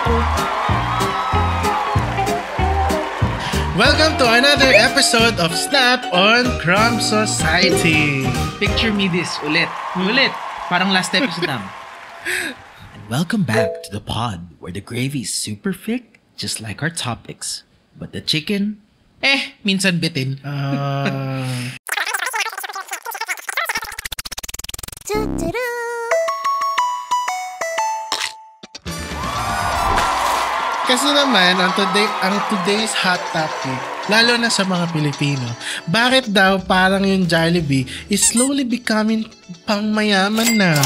Welcome to another episode of Snap on Crumb Society. Picture me this ulit. Parang last episode lang. And welcome back to the pod where the gravy is super thick, just like our topics. But the chicken, minsan bitin. Kasi naman, ang today's hot topic, lalo na sa mga Pilipino, bakit daw parang yung Jollibee is slowly becoming pangmayaman na?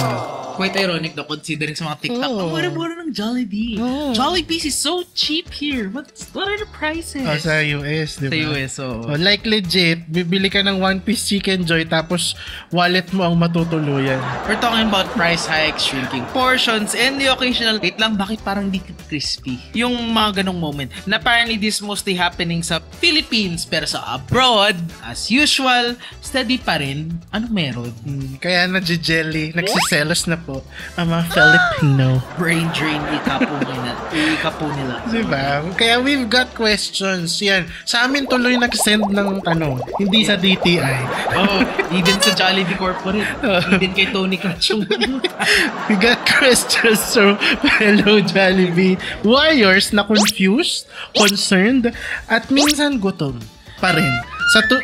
Quite ironic though, considering sa mga TikTok, ang mura-mura ng Jollibee. Jollibee is so cheap here. What are the prices? Sa US, di ba? Sa US, oo. Like legit, bibili ka ng one-piece Chicken Joy tapos wallet mo ang matutuluyan. We're talking about price hikes, shrinking portions, and the occasional, wait lang, bakit parang di crispy? Yung mga ganong moment. Na apparently this mostly happening sa Philippines, pero sa abroad, as usual, steady pa rin. Ano meron? Kaya na-jelly, nagsiselos na po ang mga Filipino. Brain drain, ika po nila. Diba? Kaya we've got questions. Yan. Sa amin tuloy nag-send ng tanong. Hindi sa DTI. Even sa Jollibee Corporate. Even kay Tony Kachong. We got questions from fellow Jollibee warriors na confused, concerned, at minsan gutom pa rin.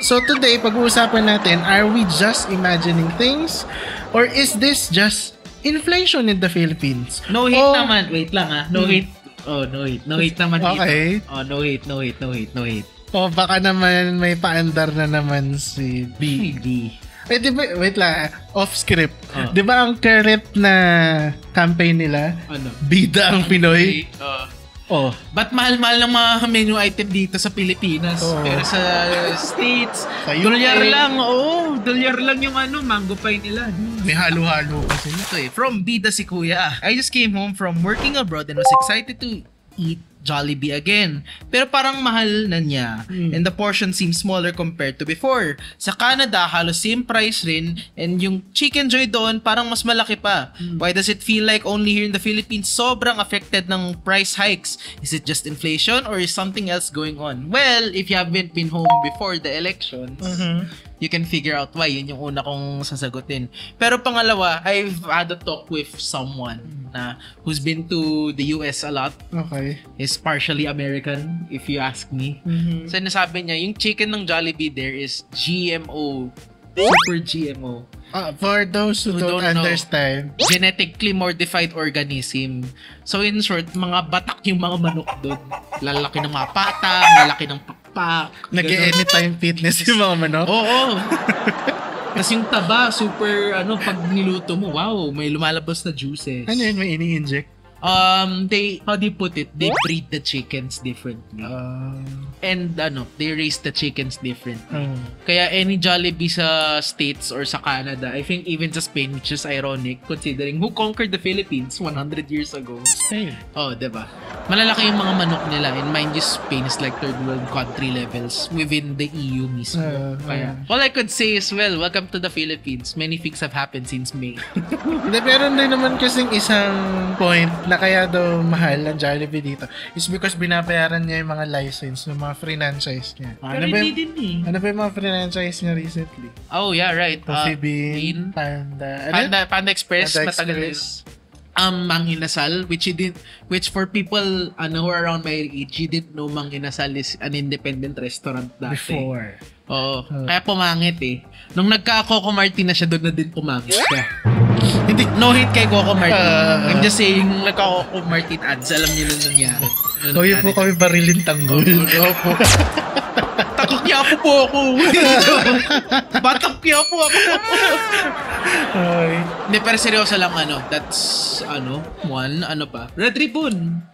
So today, pag-uusapan natin, are we just imagining things? Or is this just inflation in the Philippines? No hate naman. Wait lang No hate. No hate. No hate naman dito. Okay. No hate. Baka naman may paandar na naman si B. Diba, wait lang, off script. Diba ang current na campaign nila? Ano? Bida ang Pinoy? Ba't mahal-mahal ng mga menu item dito sa Pilipinas? Pero sa States, dolyar lang. Dolyar lang yung mango pie nila. May halo-halo kasi. Ito from Bida si Kuya. I just came home from working abroad and was excited to eat Jollibee again. Pero parang mahal na niya. And the portion seems smaller compared to before. Sa Canada, halos same price rin. And yung Chicken Joy doon, parang mas malaki pa. Why does it feel like only here in the Philippines sobrang affected ng price hikes? Is it just inflation or is something else going on? Well, if you haven't been home before the elections, you can figure out why. Yun yung una kong sasagutin. Pero pangalawa, I've had a talk with someone na who's been to the US a lot. Okay. Is partially American, if you ask me. So nasabi niya, yung chicken ng Jollibee there is GMO. Super GMO. For those who don't understand, genetically modified organism. So in short, mga batak yung mga manok doon. Lalaki ng mga pata, lalaki ng pakpak. Nag-anytime fitness yung mga manok? Oo. Tapos yung taba, super, pag niluto mo, wow, may lumalabas na juices. Ano yun, may ini-inject? How do you put it? They breed the chickens differently. And they raise the chickens differently. Kaya any Jollibee sa States or sa Canada, I think even sa Spain, which is ironic considering who conquered the Philippines 100 years ago. Spain. Diba? Malalaki yung mga manok nila. And mind you, Spain is like third world country levels within the EU mismo. Kaya, all I could say is, well, welcome to the Philippines. Many things have happened since May. Meron din naman kasing isang point na kaya daw mahal ang Jollibee dito is because binabayaran niya yung mga license ng mga franchise niya. Pero hindi din Ano ba yung mga franchise niya recently? Oh, yeah, right. Coffee Bean, Panda Express, matagal din. Mang Inasal, which for people who are around my age, you didn't know Mang Inasal is an independent restaurant dati. Before. Kaya pumangit Nung nagka-Coco Martin na siya, doon na din pumangit siya. Hindi, no hate kay Coco Martin. I'm just saying, nagka-Coco Martin ads, alam niyo na nangyari. Yun po kami barilin tanggol. Takakyapo po ako. Batakyapo ako. Hindi, pero seryoso lang, that's, one, pa? Red Ribbon.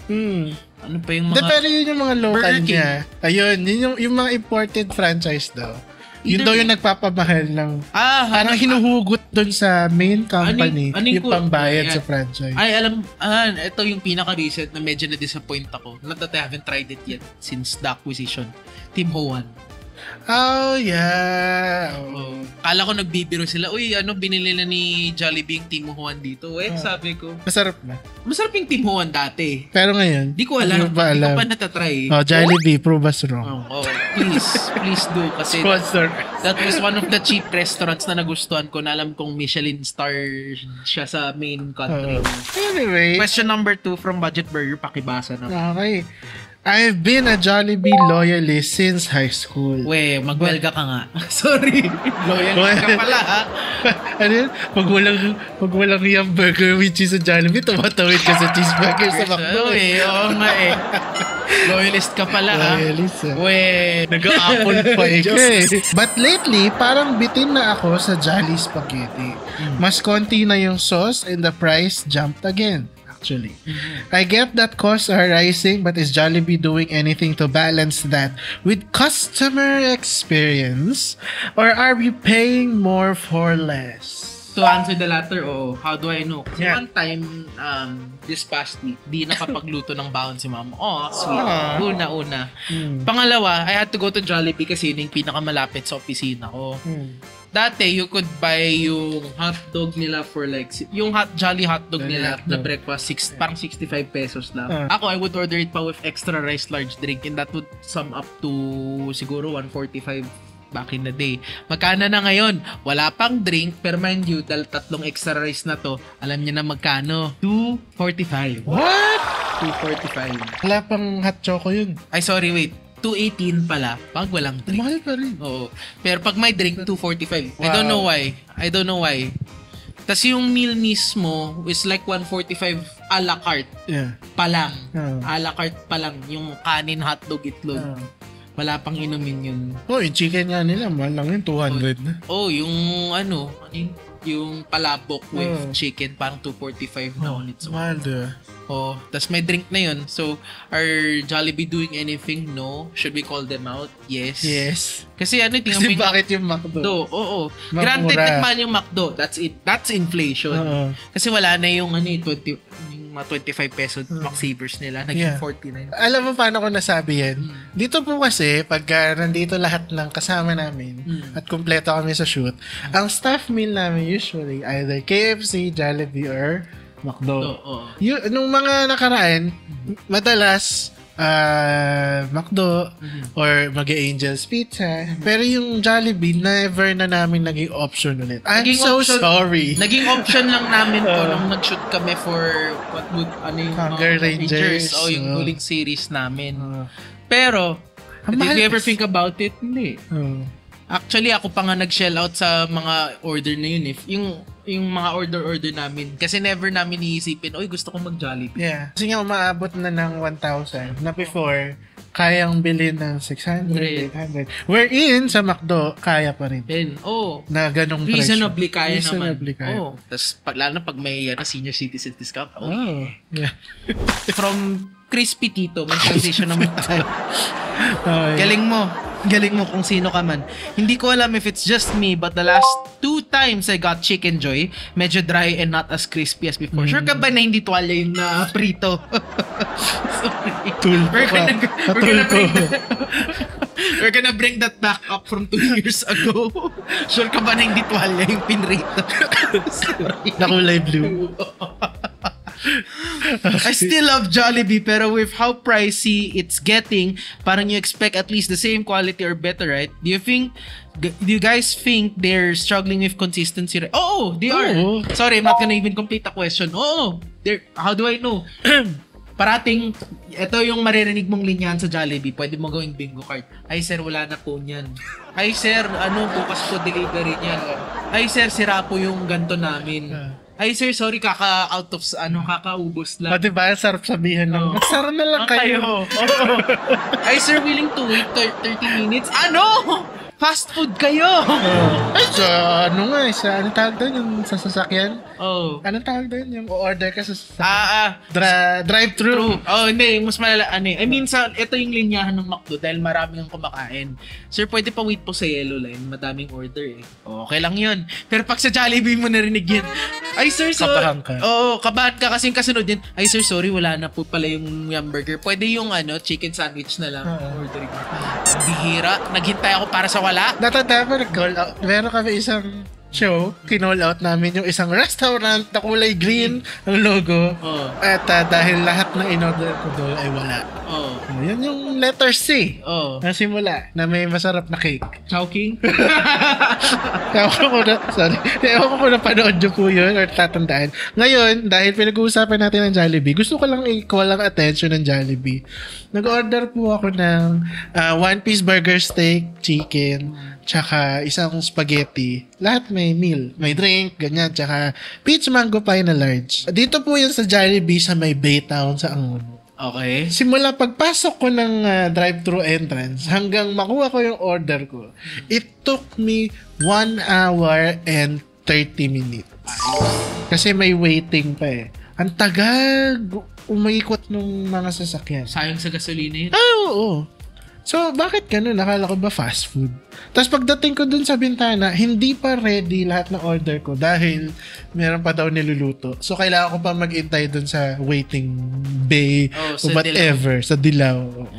Ano pa yung mga... Pero yun yung mga local niya. Ayun, yun yung mga imported franchise daw. Yun daw yung nagpapamahal ng... parang hinuhugot doon sa main company yung pambayad sa franchise. Ay, alam, ito yung pinaka-recent na medyo na-disappoint ako. Not that I haven't tried it yet since the acquisition. Tim Ho Wan. Oh, yeah. Oh. Kala ko nagbibiro sila, uy, binili na ni Jollibee yung timuhuan dito. Sabi ko, Masarap na. masarap yung timuhuan dati. Pero ngayon, Di ko alam. hindi ko pa Di alam. ko pa natatry. Oh, Jollibee, prove us wrong. Please do. Kasi Sponsor. that was one of the cheap restaurants na nagustuhan ko na alam kong Michelin star siya sa main country. Anyway, Question number 2 from Budget Burger, pakibasa na. okay. I've been a Jollibee loyalist since high school. We, magwelga ka nga. Sorry. Loyal ka pala, ha? Ano yun? Pag walang yung burger with cheese sa Jollibee, tumatawid ka sa cheeseburger sa McDo. Oo nga eh. Loyalist ka pala, ha? Loyalist, We. Nag-a-apple pa eh. But lately, parang bitin na ako sa Jolly Spaghetti. Mas konti na yung sauce and the price jumped again. Actually. I get that costs are rising, but is Jollibee doing anything to balance that with customer experience? Or are we paying more for less? To answer the latter, how do I know? Kasi Yeah. one time, this past week, di nakapagluto ng baon si mama. Oh, sweet. Una. Pangalawa, I had to go to Jollibee kasi yun yung pinakamalapit sa opisina ko. Dati, you could buy yung hotdog nila for like, yung Jolly hotdog nila na breakfast, parang 65 pesos lang. Ako, I would order it pa with extra rice large drink and that would sum up to siguro 145 back in the day. Magkano na ngayon? Wala pang drink, pero mind you, dahil 3 extra rice na to, alam niyo na magkano? 245. What? 245. Wala pang hot choco yun. Ay, sorry, wait. 218 pala pag walang drink. Mahal pa rin. Oo. Pero pag may drink, 245. Wow. I don't know why. Tas yung meal mismo is like 145 a la carte Yeah. pa lang. Ah. A la carte pa lang. Yung kanin, hotdog, itlog. Wala pang inumin yun. Oh, yung chicken nga nila, mahal lang yun, 200 na. Oh, yung yung palabok with chicken, parang 245 na on its own. Mahal diba? Oh, tas may drink na yun. So, are Jollibee doing anything? No. Should we call them out? Yes. Yes. Kasi tingnan mo Kasi yung bakit yung McDo? Oo. Mura. Granted, tikman yung McDo. That's it. That's inflation. Oo. Kasi wala na yung yung mga 25 peso McSavers nila. Naging 49. Alam mo paano ko nasabi yan? Dito po kasi, pagka nandito lahat ng kasama namin at kumpleto kami sa shoot, ang staff meal namin usually either KFC, Jollibee, or McDo. Nung mga nakaraan, madalas McDo or Mag-Angel's Pizza. Pero yung Jollibee, never na namin naging option ulit. I'm so sorry. Naging option lang namin po nung nag-shoot kami for yung Hunger Rangers. O yung huling series namin. Pero, did you ever think about it? Hindi. Actually, ako pa nga nag-shell out sa mga order na yun. Yung mga order namin. Kasi never namin iisipin, oy, gusto ko mag-Jollibee. Yeah. Kasi nga umaabot na ng 1,000 na before, kayang bilhin ng 600, 800. Wherein, sa McDo, kaya pa rin. Na ganong presyo. Reasonably kaya naman. Kaya. Tapos, lalo pag may senior citizen discount. Yeah. From Crispy Tito, may transition naman tayo. Galing mo kung sino ka man. Hindi ko alam if it's just me, but the last 2 times I got Chicken Joy, medyo dry and not as crispy as before. Sure ka ba na hindi tuwalya yung prito? Sorry. We're gonna bring that back up from 2 years ago. Sure ka ba na hindi tuwalya yung pinrito? Sorry. Nakulay blue. I still love Jollibee, pero with how pricey it's getting, parang you expect at least the same quality or better, right? Do you guys think they're struggling with consistency? Oh, they are. Sorry, I'm not gonna even complete the question. How do I know? Parating, ito yung maririnig mong linyahan sa Jollibee, pwede mo gawing bingo card. Ay sir, wala na po niyan. Ay sir, bukas po delivery niyan. Ay sir, sira po yung ganto namin. Ay sir, sorry, kakaubos lang. Diba, sarap sabihin lang. Magsara na lang kayo. Ay sir, willing to wait 30 minutes? Fast food kayo! Ay, sa tawag doon, yung sa sasakyan? Oh. Anong tawag doon? Yung order ka sa drive-thru. True. Oh, hindi. Mas malala. I mean, ito yung linyahan ng McDo dahil marami ang kumakain. Sir, pwede pa wait po sa yellow line. Madaming order eh. Okay lang yun. Pero pag sa Jollibee mo narinig yan, ay sir, Kabahan ka. Oo, kabahan ka kasi yung kasunod yan. Ay sir, sorry, wala na po pala yung hamburger. Pwede yung chicken sandwich na lang. Ordering. Bihira. Naghintay ako para sa wala. Natanda ko, nag-call out. Meron kami isang show, kinall out namin yung isang restaurant na kulay green ang logo. Oh. At dahil lahat ng in-order ko doon ay wala. Oh. Yan yung letter C. Oh. Na simula na may masarap na cake. Chowking? Ewan ko kung napanood nyo po yun or tatandaan. Ngayon, dahil pinag-uusapan natin ng Jollibee, gusto ko lang i-call ang attention ng Jollibee. Nag-order po ako ng one-piece burger steak, chicken, tsaka isang spaghetti. Lahat may meal. May drink, ganyan, tsaka peach mango pie na large. Dito po yun sa Jollibee sa may Baytown sa Angono. Okay. Simula pagpasok ko ng drive-thru entrance hanggang makuha ko yung order ko, it took me 1 hour and 30 minutes. Kasi may waiting pa eh. Ang tagal umiikot nung mga sasakyan. Sayang sa gasolina yun. Oo. So, bakit ganun? Nakala ko ba fast food? Tapos pagdating ko dun sa bintana, hindi pa ready lahat ng order ko dahil meron pa daw niluluto. So, kailangan ko pa mag-intay dun sa waiting bay o whatever. Sa dilaw.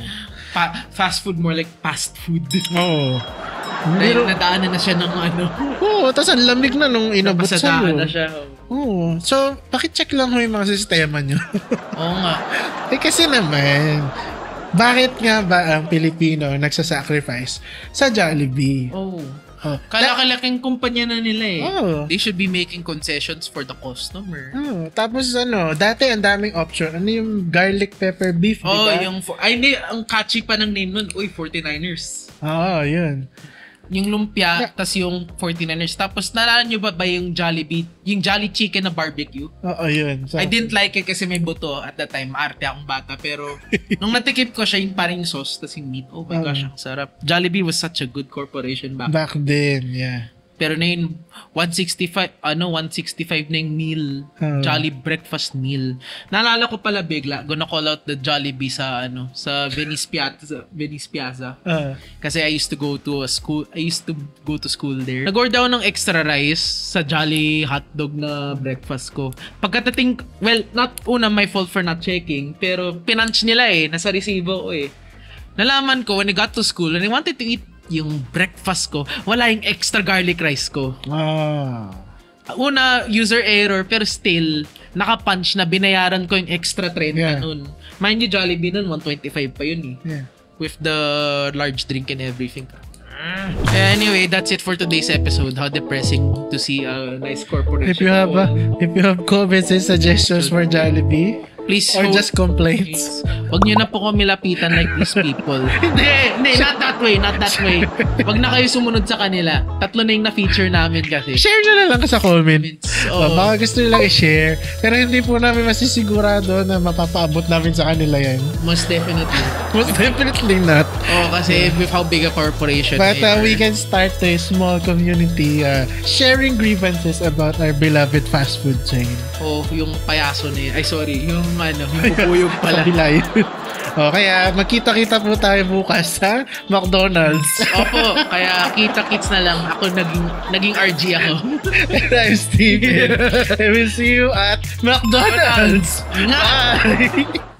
Fast food, more like fast food. Oo. Dahil nadaanan na siya ng Oo, tapos ang lamig na nung inabot sa'yo. na siya. Oo. So, pakicheck lang ho yung mga sistema nyo. Oo nga. Kasi naman, bakit nga ba ang Pilipino nagsasacrifice sa Jollibee? Oh. Kalaki-laking kumpanya na nila eh. Oh. They should be making concessions for the customer. Oh, tapos dati ang daming option. Ano yung garlic pepper beef, oh, diba? Hindi, ang catchy pa ng name nun. Uy, 49ers. Oo, yun. Yung lumpia, tas yung 49ers. Tapos, naalala nyo ba yung Jollibee? Yung Jolly Chicken na barbecue? Oo, yun. So, I didn't like it kasi may buto at that time. Arte akong bata. Pero, nung natikip ko siya, yung parang sauce, tas yung meat. Oh my gosh, ang sarap. Jollibee was such a good corporation back then, yeah. Pero na yun, 165 na yung meal. Jolly breakfast meal. Naalala ko pala bigla, gonna call out the Jollibee sa Venice Piazza. Kasi I used to go to school there. Nag-order ako ng extra rice sa Jolly hotdog na breakfast ko. Pagkatating, well, not my fault for not checking, pero pinunch nila nasa resibo ko Nalaman ko when I got to school and I wanted to eat yung breakfast ko, wala yung extra garlic rice ko. Una, user error, pero still, nakapunch na binayaran ko yung extra 30 nun. Mind you, Jollibee nun, 125 pa yun with the large drink and everything. Anyway, that's it for today's episode. How depressing to see a nice corporation. If you have comments and suggestions for Jollibee, please or just complaints, wag nyo na po kami lapitan like these people. Hindi, not that way. Wag na kayo sumunod sa kanila. 3 na yung na-feature namin kasi. Share nyo na lang sa comments. Baka gusto nyo lang i-share, pero hindi po namin masisigurado na mapapaabot namin sa kanila yan. Most definitely. Most definitely not. Kasi with how big a corporation. But we can start a small community sharing grievances about our beloved fast food chain. Yung payaso na yun. Ay, sorry. Yung pupuyog pala. Kaya magkita-kita po tayo bukas sa McDonald's. Opo, kaya kita-kits na lang. Ako naging RG ako. And I'm Steven. I will see you at McDonald's. Bye!